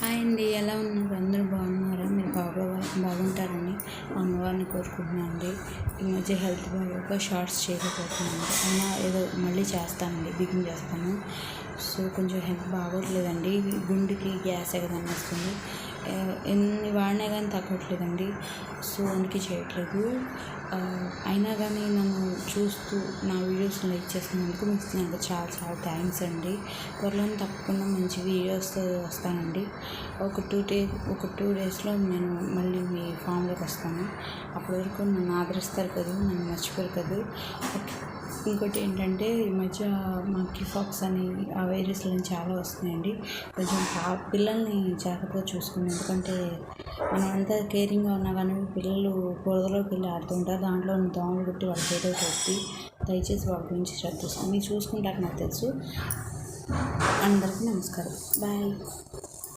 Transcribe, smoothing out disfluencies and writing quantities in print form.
Hi అండి, ఎలా ఉన్నారు? అందరూ బాగున్నారా? మీరు బాగుంటారని అమ్మవారిని కోరుకుంటున్నాను అండి. ఈ మధ్య హెల్త్ బాగోక షార్ట్స్ చేయలేకపోతున్నాను, అయినా ఏదో మళ్ళీ చేస్తానండి, బిగిన్ చేస్తాను. సో కొంచెం హెల్త్ బాగోట్లేదండి, గుండెకి గ్యాస్ ఎగదని వస్తుంది. ఎన్ని వాడినా కానీ తగ్గట్లేదండి. సో అందుకే చేయట్లేదు. అయినా కానీ నన్ను చూస్తూ నా వీడియోస్ లైక్ చేస్తున్నందుకు మీకు చాలా చాలా థ్యాంక్స్ అండి. త్వరలో తప్పకుండా మంచి వీడియోస్తో వస్తానండి. ఒక టూ డేస్లో నేను మళ్ళీ మీ ఫామ్లోకి వస్తాను. అప్పటి వరకు నన్ను ఆదరిస్తారు కదా, నన్ను మర్చిపోరు కదా. ఇంకోటి ఏంటంటే, ఈ మధ్య మాకి ఫాక్స్ అని ఆ వైరస్లు చాలా వస్తున్నాయండి. కొంచెం పిల్లల్ని జాగ్రత్తగా చూసుకోండి. ఎందుకంటే మనం అంతా కేరింగ్గా ఉన్నా కానీ పిల్లలు బురదలోకి వెళ్ళి ఆడుతుంటారు, దాంట్లో దోమలు కొట్టి వాళ్ళకి ఏదో కొట్టి. దయచేసి వాళ్ళ గురించి శ్రద్ధ తీసుకోండి. మీరు చూసుకుంటారు నాకు తెలుసు. అందరికీ నమస్కారం. బాయ్.